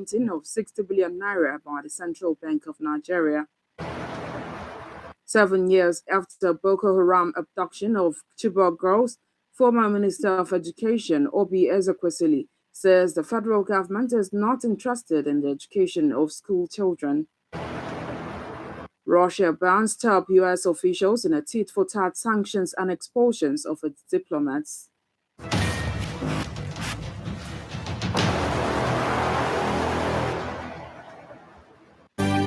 printing of 60 billion naira by the Central Bank of Nigeria. 7 years after Boko Haram abduction of Chibok girls, former Minister of Education Obi Ezekwesili says the federal government is not interested in the education of school children. Russia bans top U.S. officials in a tit-for-tat sanctions and expulsions of its diplomats.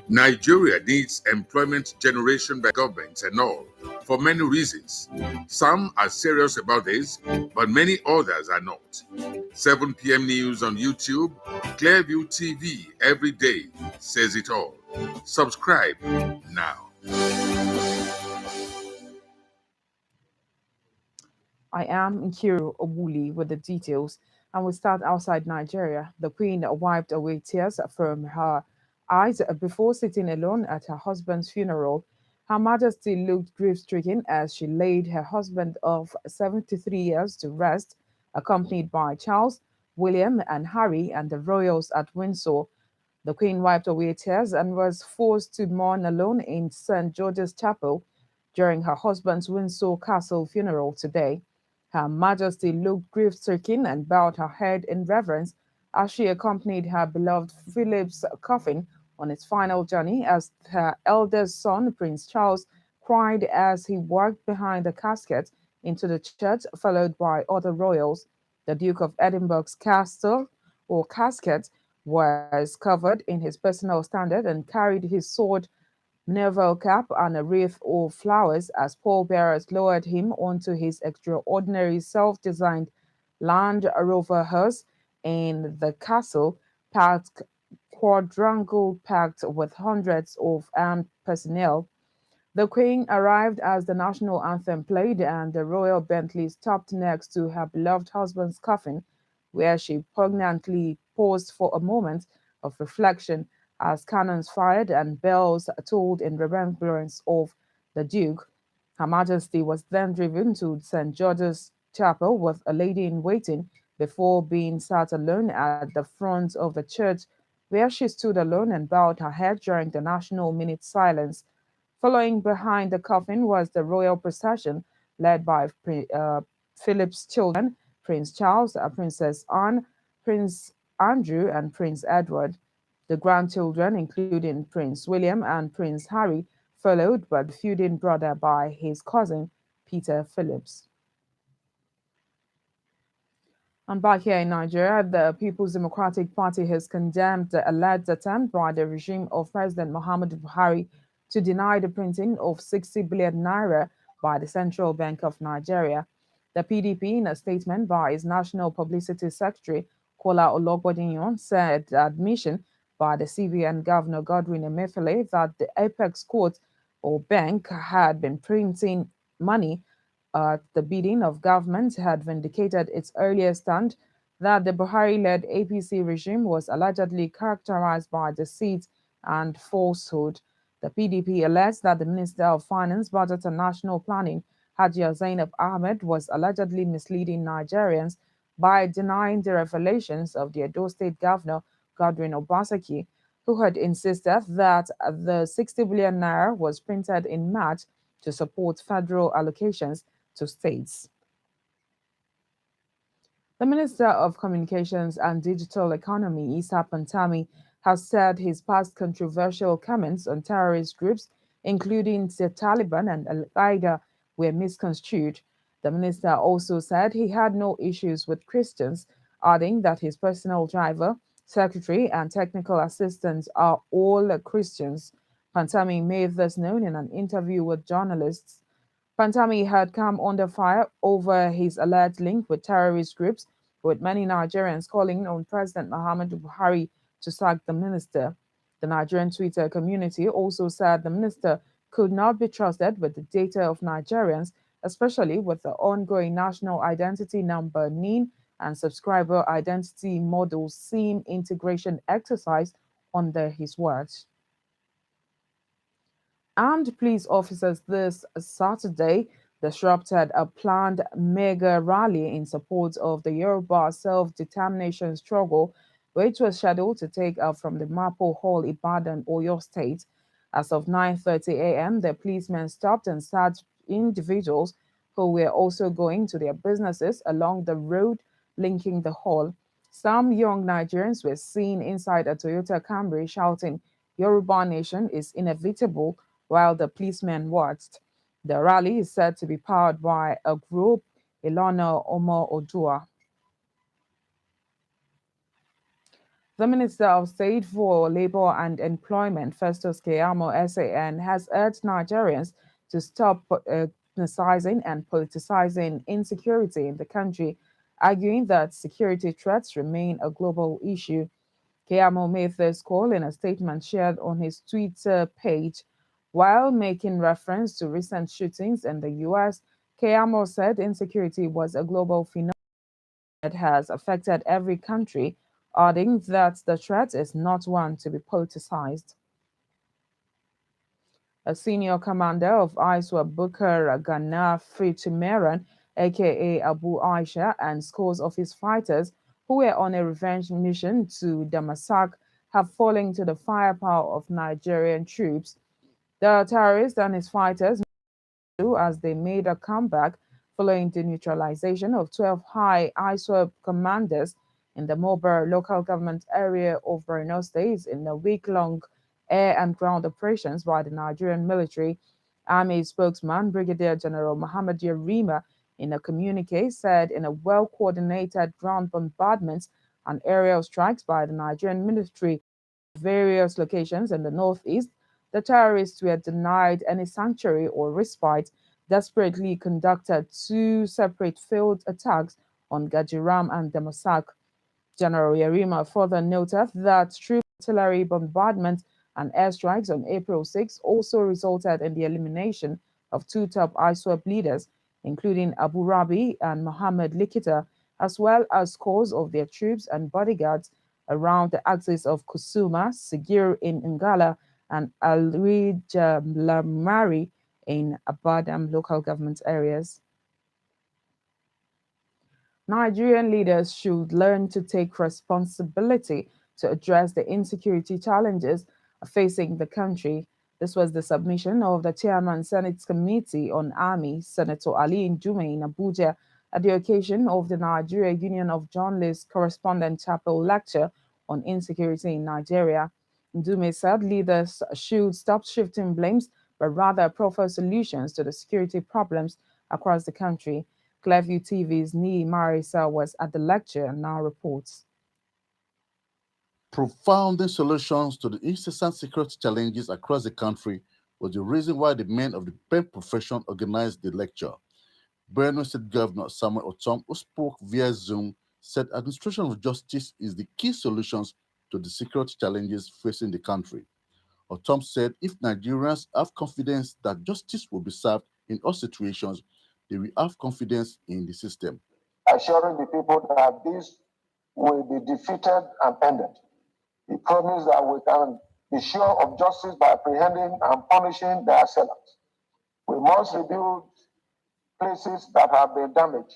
Nigeria needs employment generation by governments and all, for many reasons. Some are serious about this, but many others are not. 7 p.m. news on YouTube, Clearview TV every day says it all. Subscribe now. I am Nkiru Obuli with the details, and we start outside Nigeria. The Queen wiped away tears from her eyes before sitting alone at her husband's funeral. Her Majesty looked grief-stricken as she laid her husband of 73 years to rest, accompanied by Charles, William, and Harry and the royals at Windsor. The Queen wiped away tears and was forced to mourn alone in St. George's Chapel during her husband's Windsor Castle funeral today. Her Majesty looked grief-stricken and bowed her head in reverence as she accompanied her beloved Philip's coffin on its final journey, as her eldest son, Prince Charles, cried as he walked behind the casket into the church, followed by other royals. The Duke of Edinburgh's casket was covered in his personal standard and carried his sword, naval cap, and a wreath of flowers as pallbearers lowered him onto his extraordinary self-designed Land Rover hearse in the castle, packed quadrangle packed with hundreds of armed personnel. The Queen arrived as the national anthem played and the royal Bentley stopped next to her beloved husband's coffin, where she poignantly paused for a moment of reflection as cannons fired and bells tolled in remembrance of the Duke. Her Majesty was then driven to St. George's Chapel with a lady in waiting before being sat alone at the front of the church, where she stood alone and bowed her head during the national minute silence. Following behind the coffin was the royal procession led by Philip's children, Prince Charles, Princess Anne, Prince Andrew, and Prince Edward. The grandchildren, including Prince William and Prince Harry, followed by the feuding brother by his cousin, Peter Phillips. And back here in Nigeria, the People's Democratic Party has condemned the alleged attempt by the regime of President Muhammadu Buhari to deny the printing of 60 billion naira by the Central Bank of Nigeria. The PDP, in a statement by its National Publicity Secretary, Kola Ologbondiyan, said the admission by the CBN Governor Godwin Emefiele that the Apex Court or bank had been printing money at the bidding of government had vindicated its earlier stand that the Buhari-led APC regime was allegedly characterized by deceit and falsehood. The PDP alleged that the Minister of Finance, Budget and National Planning, Hajia Zainab Ahmed, was allegedly misleading Nigerians by denying the revelations of the Edo State Governor, Godwin Obaseki, who had insisted that the 60 billion naira was printed in March to support federal allocations to states. The Minister of Communications and Digital Economy, Issa Pantami, has said his past controversial comments on terrorist groups, including the Taliban and Al-Qaeda, were misconstrued. The minister also said he had no issues with Christians, adding that his personal driver, secretary, and technical assistants are all Christians. Pantami made this known in an interview with journalists. Pantami had come under fire over his alleged link with terrorist groups, with many Nigerians calling on President Muhammadu Buhari to sack the minister. The Nigerian Twitter community also said the minister could not be trusted with the data of Nigerians, especially with the ongoing National Identity Number (NIN) and Subscriber Identity Model SIM integration exercise under his watch. Armed police officers this Saturday disrupted a planned mega rally in support of the Yoruba self-determination struggle which was scheduled to take off from the Mapo Hall, Ibadan, Oyo State. As of 9:30 a.m., the policemen stopped and searched individuals who were also going to their businesses along the road linking the hall. Some young Nigerians were seen inside a Toyota Camry shouting, "Yoruba Nation is inevitable," while the policemen watched. The rally is said to be powered by a group, Ilana Omo Odua. The Minister of State for Labor and Employment, Festus Keyamo SAN, has urged Nigerians to stop ethnicizing and politicizing insecurity in the country, arguing that security threats remain a global issue. Keyamo made this call in a statement shared on his Twitter page. While making reference to recent shootings in the US, Keyamo said insecurity was a global phenomenon that has affected every country, adding that the threat is not one to be politicized. A senior commander of ISWA Bukar Ghana Fritimeran, aka Abu Aisha, and scores of his fighters who were on a revenge mission to Damasak have fallen to the firepower of Nigerian troops. The terrorist and his fighters as they made a comeback following the neutralization of 12 high ISWAP commanders in the Mobar local government area of Borno State in a week-long air and ground operations by the Nigerian military. Army spokesman Brigadier General Muhammad Yarima in a communique said in a well-coordinated ground bombardment and aerial strikes by the Nigerian military various locations in the northeast, the terrorists were denied any sanctuary or respite, desperately conducted two separate field attacks on Gajiram and Damasak. General Yerima further noted that troop artillery bombardment and airstrikes on April 6 also resulted in the elimination of two top ISWAP leaders, including Abu Rabi and Mohammed Likita, as well as scores of their troops and bodyguards around the axis of Kusuma, Sigir in Ngala, and Lamari in Abadam local government areas. Nigerian leaders should learn to take responsibility to address the insecurity challenges facing the country. This was the submission of the Chairman Senate Committee on Army, Senator Ali Ndume, in Abuja at the occasion of the Nigeria Union of Journalists Correspondent Chapel Lecture on Insecurity in Nigeria. Ndume said leaders should stop shifting blames but rather proffer solutions to the security problems across the country. Clearview TV's Nii Marisa was at the lecture and now reports. Profounding solutions to the incessant security challenges across the country was the reason why the men of the pen profession organized the lecture. Benue State Governor Samuel Otom, who spoke via Zoom, said administration of justice is the key solutions to the security challenges facing the country. Otom said if Nigerians have confidence that justice will be served in all situations, they will have confidence in the system. Assuring the people that this will be defeated and ended. He promised that we can be sure of justice by apprehending and punishing the assailants. We must rebuild places that have been damaged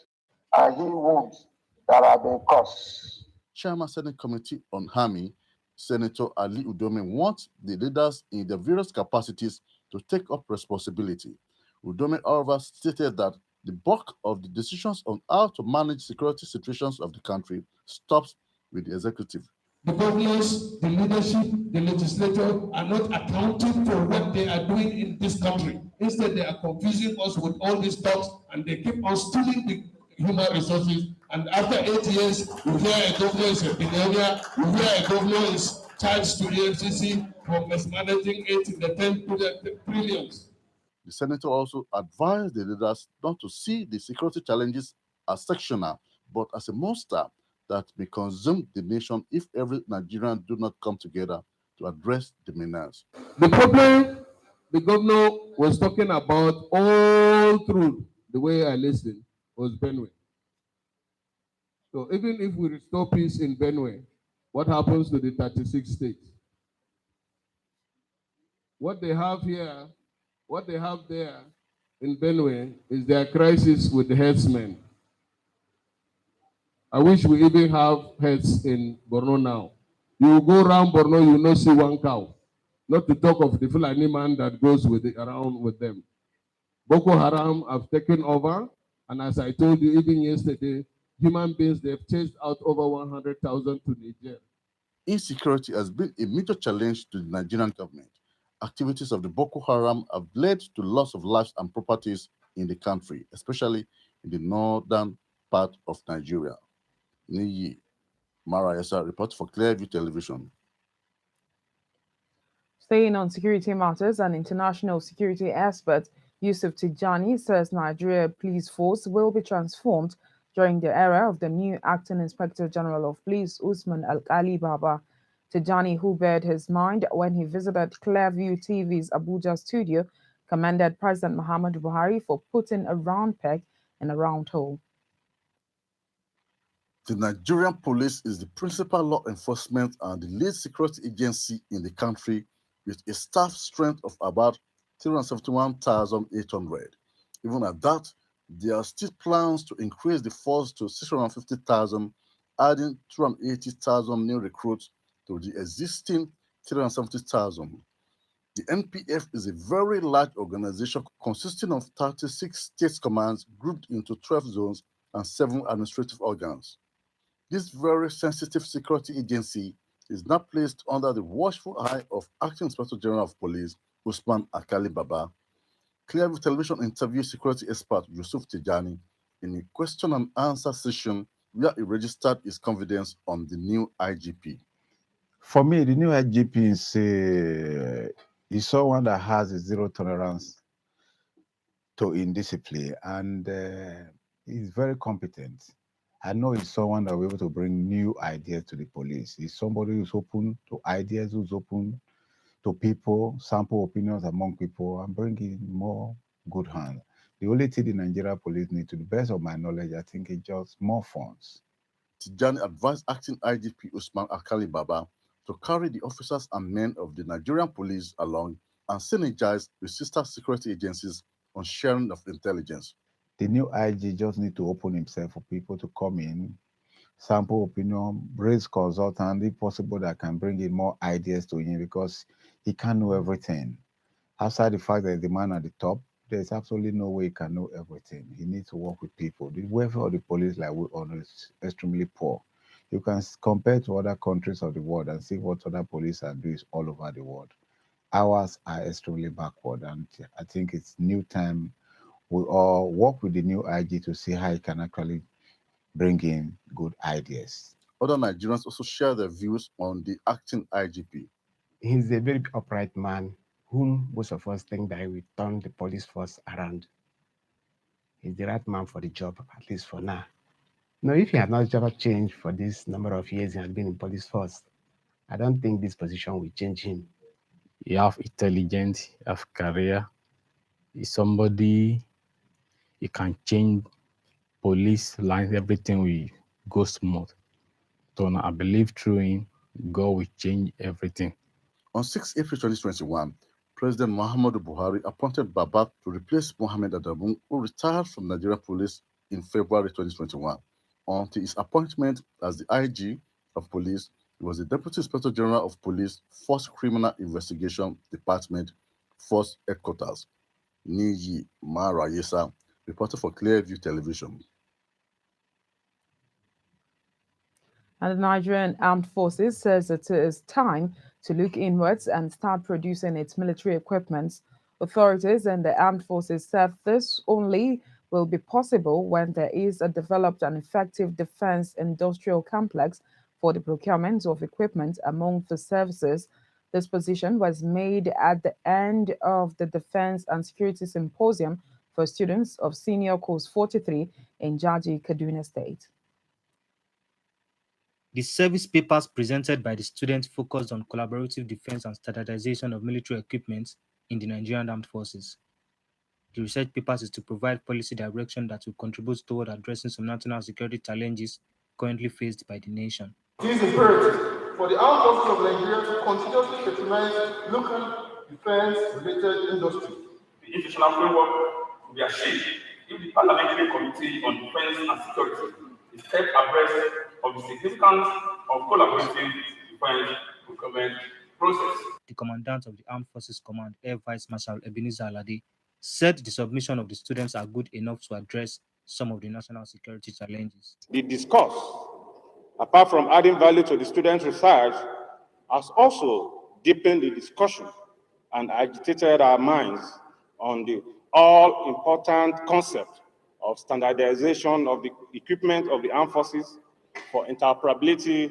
and heal wounds that have been caused. Chairman Senate Committee on Army, Senator Ali Udome, wants the leaders in their various capacities to take up responsibility. Udome, however, stated that the bulk of the decisions on how to manage security situations of the country stops with the executive. The governors, the leadership, the legislature are not accounting for what they are doing in this country. Instead, they are confusing us with all these talks and they keep on stealing the human resources. And after 8 years, you hear a governor is in the area, you hear a governor is charged to EFCC for mismanaging it in the 10 trillions. The senator also advised the leaders not to see the security challenges as sectional, but as a monster that may consume the nation if every Nigerian do not come together to address the menace. The problem the governor was talking about all through the way I listened was Benue. So even if we restore peace in Benue, what happens to the 36 states? What they have here, what they have there in Benue is their crisis with the herdsmen. I wish we even have heads in Borno now. You go around Borno, you not see one cow. Not to talk of the Fulani man that goes around with them. Boko Haram have taken over, and as I told you even yesterday, human beings, they've chased out over 100,000 to Niger. Insecurity has been a major challenge to the Nigerian government. Activities of the Boko Haram have led to loss of lives and properties in the country, especially in the northern part of Nigeria. Niyi Marayesa reports for Clearview Television. Staying on security matters, an international security expert, Yusuf Tijani, says Nigeria Police Force will be transformed during the era of the new acting Inspector General of Police, Usman Al-Ali Baba. Tijani, who bared his mind when he visited Clearview TV's Abuja studio, commended President Muhammadu Buhari for putting a round peg in a round hole. The Nigerian police is the principal law enforcement and the lead security agency in the country with a staff strength of about 371,800. Even at that, there are still plans to increase the force to 650,000, adding 280,000 new recruits to the existing 370,000. The NPF is a very large organization consisting of 36 state commands grouped into 12 zones and 7 administrative organs. This very sensitive security agency is now placed under the watchful eye of Acting Inspector General of Police, Usman Akali Baba. Clearview Television interviewed security expert Yusuf Tijani in a question and answer session where he registered his confidence on the new IGP. For me, the new IGP is someone that has a zero tolerance to indiscipline, and he's very competent. I know he's someone that will be able to bring new ideas to the police. He's somebody who's open to ideas, who's open to people, sample opinions among people, and bring in more good hands. The only thing the Nigeria police need, to the best of my knowledge, I think, is just more funds. Tijani advised Acting IGP Usman Akali Baba to carry the officers and men of the Nigerian police along and synergize with sister security agencies on sharing of intelligence. The new IG just need to open himself for people to come in, sample opinion, raise consultant, if possible, that can bring in more ideas to him, because he can't know everything. Outside the fact that the man at the top, there's absolutely no way he can know everything. He needs to work with people. The welfare of the police, like we all know, is extremely poor. You can compare to other countries of the world and see what other police are doing all over the world. Ours are extremely backward, and I think it's new time we all work with the new IG to see how he can actually bring in good ideas. Other Nigerians also share their views on the acting IGP. He's a very upright man whom most of us think that he will turn the police force around. He's the right man for the job, at least for now. Now, if he had not ever changed for this number of years he has been in police force, I don't think this position will change him. You have intelligence, you have career. He's somebody, you can change police lines, everything will go smooth. So now I believe through him, God will change everything. On 6 April 2021, President Muhammadu Buhari appointed Baba to replace Mohammed Adamu, who retired from Nigerian Police in February 2021. Until his appointment as the IG of Police, he was the Deputy Inspector General of Police, Force Criminal Investigation Department, Force Headquarters. Niyi Marayesa, reporter for Clearview Television. And the Nigerian Armed Forces says it is time to look inwards and start producing its military equipment. Authorities and the armed forces said this only will be possible when there is a developed and effective defense industrial complex for the procurement of equipment among the services. This position was made at the end of the Defense and Security Symposium for students of Senior Course 43 in Jaji, Kaduna State. The service papers presented by the students focused on collaborative defense and standardization of military equipment in the Nigerian Armed Forces. The research papers is to provide policy direction that will contribute toward addressing some national security challenges currently faced by the nation. It is imperative for the armed forces of Nigeria to continuously patronize local defense-related industry. The institutional framework will be achieved if the Parliamentary Committee on Defense and Security is kept abreast of the significance of collaborative defense procurement process. The Commandant of the Armed Forces Command, Air Vice Marshal Ebenezer Alade, said the submission of the students are good enough to address some of the national security challenges. The discourse, apart from adding value to the students' research, has also deepened the discussion and agitated our minds on the all-important concept of standardization of the equipment of the armed forces for interoperability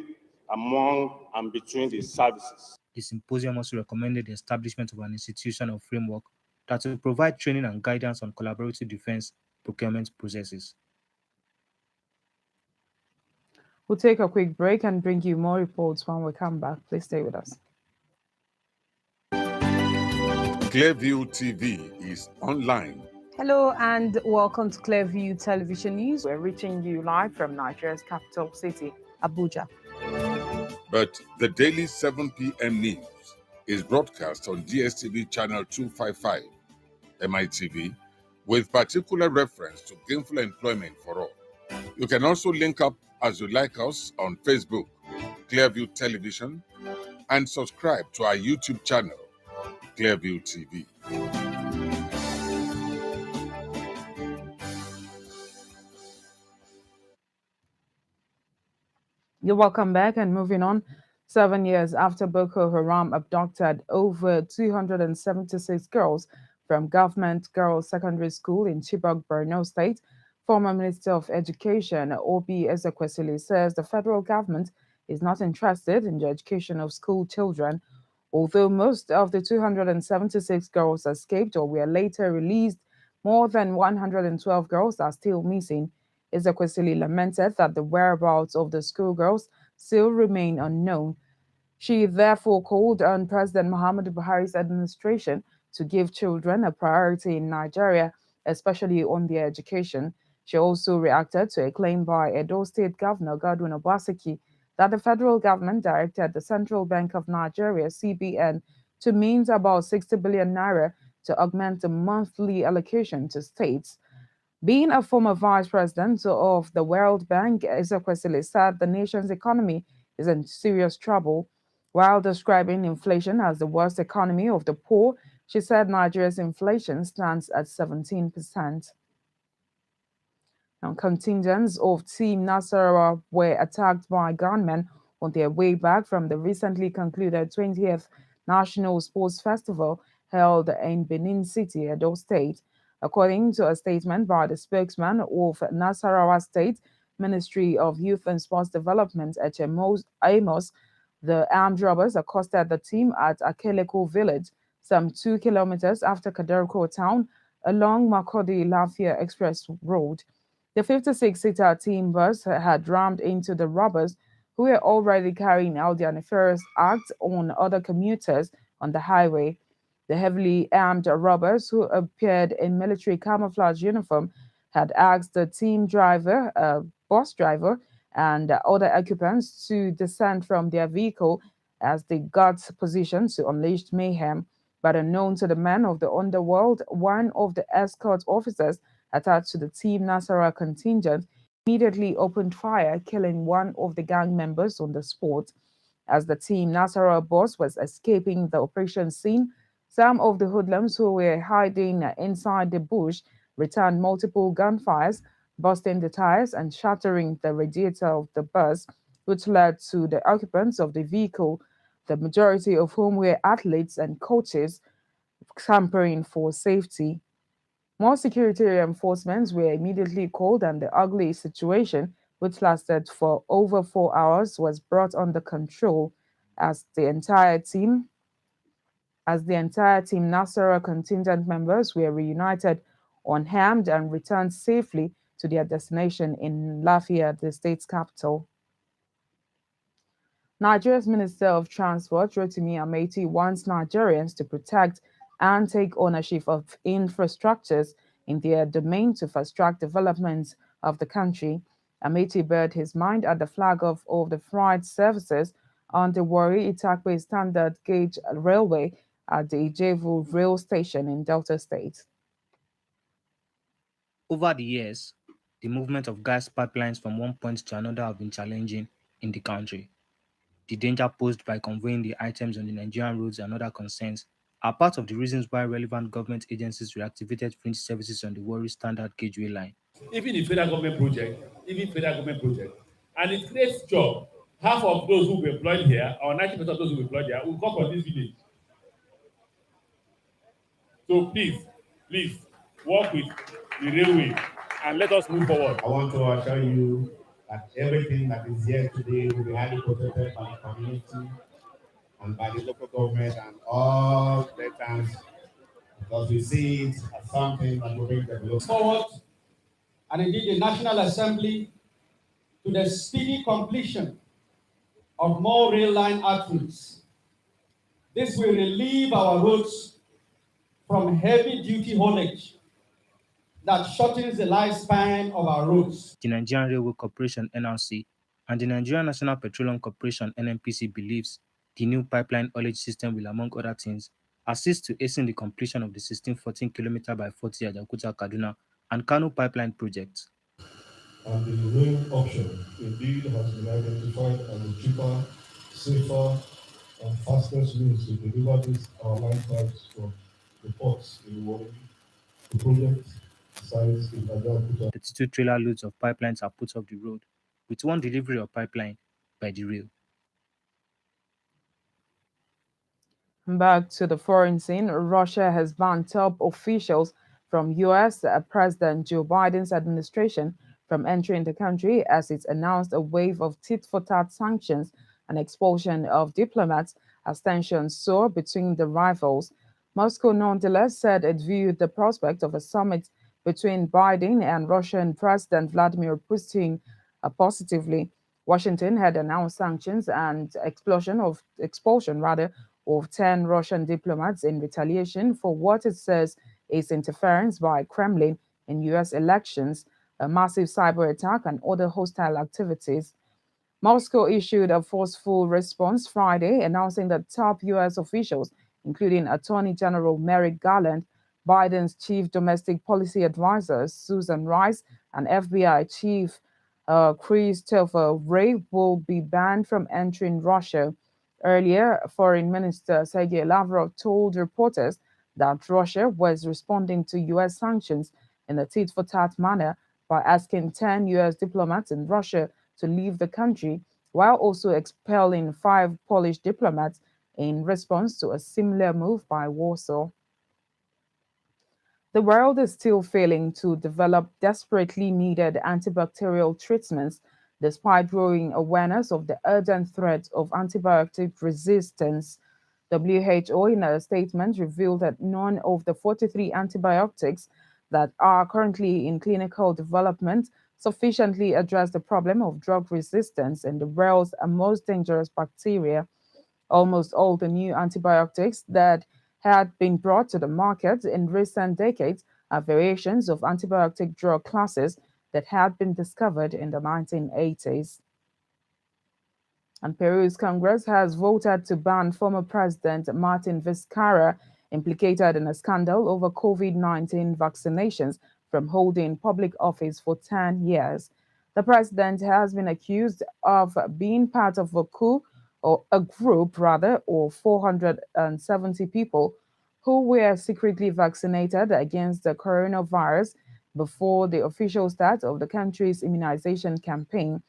among and between the services. The symposium also recommended the establishment of an institutional framework that will provide training and guidance on collaborative defense procurement processes. We'll take a quick break and bring you more reports when we come back. Please stay with us. Clearview TV is online. Hello and welcome to Clearview Television News. We're reaching you live from Nigeria's capital city, Abuja. But the daily 7 p.m. news is broadcast on DSTV channel 255, MITV, with particular reference to gainful employment for all. You can also link up as you like us on Facebook, Clearview Television, and subscribe to our YouTube channel, Clearview TV. You're welcome back and moving on. 7 years after Boko Haram abducted over 276 girls from Government Girls Secondary School in Chibok, Borno State, former Minister of Education Obi Ezekwesili says the federal government is not interested in the education of school children. Although most of the 276 girls escaped or were later released, more than 112 girls are still missing. Ezekwesili lamented that the whereabouts of the schoolgirls still remain unknown. She therefore called on President Muhammadu Buhari's administration to give children a priority in Nigeria, especially on their education. She also reacted to a claim by Edo State Governor Godwin Obaseki that the federal government directed the Central Bank of Nigeria, CBN, to mint about 60 billion naira to augment the monthly allocation to states. Being a former vice president of the World Bank, Ezekwesili said the nation's economy is in serious trouble. While describing inflation as the worst economy of the poor, she said Nigeria's inflation stands at 17%. Now, contingents of Team Nasarawa were attacked by gunmen on their way back from the recently concluded 20th National Sports Festival held in Benin City, Edo State. According to a statement by the spokesman of Nasarawa State Ministry of Youth and Sports Development, Amos, the armed robbers accosted the team at Akeleko village, some 2 kilometers after Kaderko town, along Makodi Lafia Express Road. The 56-seater team bus had rammed into the robbers, who were already carrying out their nefarious acts on other commuters on the highway. The heavily armed robbers, who appeared in military camouflage uniform, had asked the team driver, bus driver, and other occupants to descend from their vehicle as they got positioned to unleash mayhem. But unknown to the men of the underworld, one of the escort officers attached to the Team Nasara contingent immediately opened fire, killing one of the gang members on the spot. As the Team Nasara boss was escaping the operation scene, some of the hoodlums who were hiding inside the bush returned multiple gunfires, busting the tires and shattering the radiator of the bus, which led to the occupants of the vehicle, the majority of whom were athletes and coaches, scampering for safety. More security reinforcements were immediately called, and the ugly situation, which lasted for over 4 hours, was brought under control as the entire team Nasara contingent members were reunited unharmed and returned safely to their destination in Lafia, the state's capital. Nigeria's Minister of Transport, Rotimi Amechi, wants Nigerians to protect and take ownership of infrastructures in their domain to fast-track development of the country. Amechi bared his mind at the flag-off of the freight services on the Warri Itakwe Standard Gauge Railway at the Ijevu Rail Station in Delta State. Over the years, The movement of gas pipelines from one point to another have been challenging in the country. The danger posed by conveying the items on the Nigerian roads and other concerns are part of the reasons why relevant government agencies reactivated fringe services on the Warri Standard Gauge line. Even the federal government project, and it creates job. Half of those who were employed here, or 90% of those who were employed here, will come from this village. So please, work with the railway and let us move forward. I want to assure you that everything that is here today will be highly protected by the community and by the local government and all veterans, because we see it as something that will bring development forward, and indeed the National Assembly, to the speedy completion of more rail line outfits. This will relieve our roads from heavy-duty haulage that shortens the lifespan of our roads. The Nigerian Railway Corporation (NRC) and the Nigerian National Petroleum Corporation (NNPC) believes the new pipeline haulage system will, among other things, assist to hasten the completion of the 1614 km by 40 Ajaokuta-Kaduna and Kano pipeline projects. And the rail option indeed has been identified as the cheaper, safer, and fastest means to deliver these our line pipes from the ports in Warri. The project sites in Ajaokuta. 32 trailer loads of pipelines are put off the road, with one delivery of pipeline by the rail. Back to the foreign scene, Russia has banned top officials from U.S. President Joe Biden's administration from entering the country as it announced a wave of tit-for-tat sanctions and expulsion of diplomats as tensions soar between the rivals. Moscow nonetheless said it viewed the prospect of a summit between Biden and Russian President Vladimir Putin positively. Washington had announced sanctions and expulsion of 10 Russian diplomats in retaliation for what it says is interference by Kremlin in US elections, a massive cyber attack, and other hostile activities. Moscow issued a forceful response Friday, announcing that top US officials, including Attorney General Merrick Garland, Biden's chief domestic policy advisor, Susan Rice, and FBI Chief Christopher Wray, will be banned from entering Russia. Earlier, Foreign Minister Sergei Lavrov told reporters that Russia was responding to US sanctions in a tit for tat manner by asking 10 US diplomats in Russia to leave the country, while also expelling 5 Polish diplomats in response to a similar move by Warsaw. The world is still failing to develop desperately needed antibacterial treatments despite growing awareness of the urgent threat of antibiotic resistance. WHO, in a statement, revealed that none of the 43 antibiotics that are currently in clinical development sufficiently address the problem of drug resistance in the world's most dangerous bacteria. Almost all the new antibiotics that had been brought to the market in recent decades are variations of antibiotic drug classes that had been discovered in the 1980s. And Peru's Congress has voted to ban former President Martin Vizcarra, implicated in a scandal over COVID-19 vaccinations, from holding public office for 10 years. The president has been accused of being part of a coup, or a group rather, of 470 people who were secretly vaccinated against the coronavirus before the official start of the country's immunization campaign.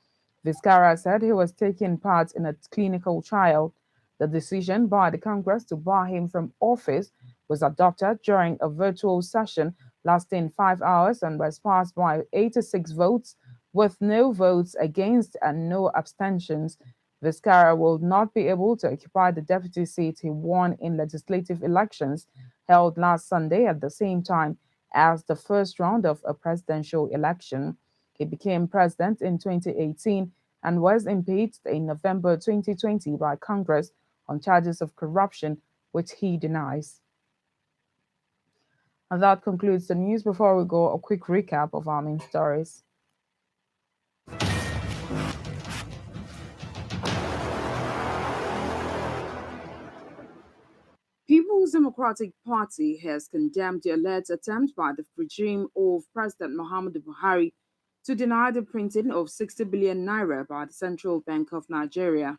Vizcarra said he was taking part in a clinical trial. The decision by the Congress to bar him from office was adopted during a virtual session lasting 5 hours and was passed by 86 votes, with no votes against and no abstentions. Vizcarra will not be able to occupy the deputy seat he won in legislative elections held last Sunday at the same time as the first round of a presidential election. He became president in 2018 and was impeached in November 2020 by Congress on charges of corruption, which he denies. And that concludes the news. Before we go, a quick recap of our main stories. People's Democratic Party has condemned the alleged attempt by the regime of President Muhammadu Buhari to deny the printing of 60 billion naira by the Central Bank of Nigeria.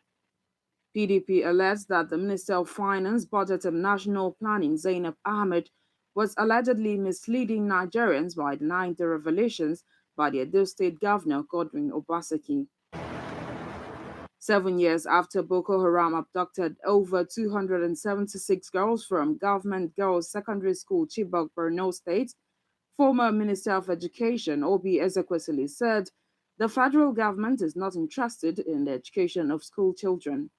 PDP alleges that the Minister of Finance, Budget and National Planning, Zainab Ahmed, was allegedly misleading Nigerians by denying the revelations by the Edo State Governor, Godwin Obaseki. 7 years after Boko Haram abducted over 276 girls from Government Girls Secondary School, Chibok, Borno State, former Minister of Education, Obi Ezekwesili, said the federal government is not interested in the education of school children.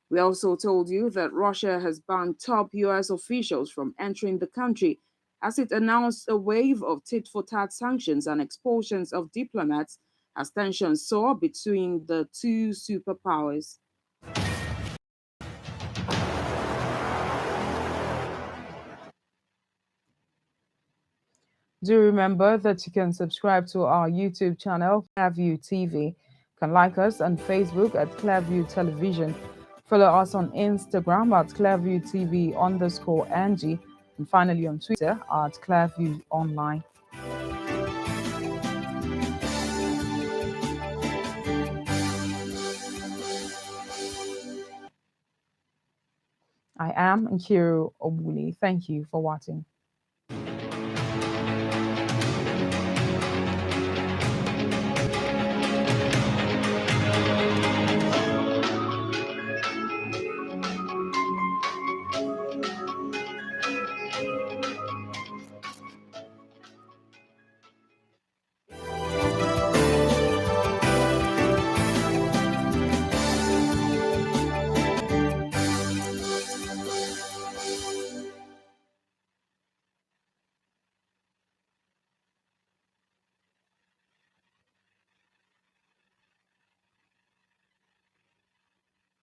We also told you that Russia has banned top US officials from entering the country as it announced a wave of tit-for-tat sanctions and expulsions of diplomats as tensions soar between the two superpowers. Do remember that you can subscribe to our YouTube channel, Clearview TV. You can like us on Facebook at Clearview Television. Follow us on Instagram at Clearview TV_NG. And finally on Twitter at Clearview Online. I am Nkiru Obuli. Thank you for watching.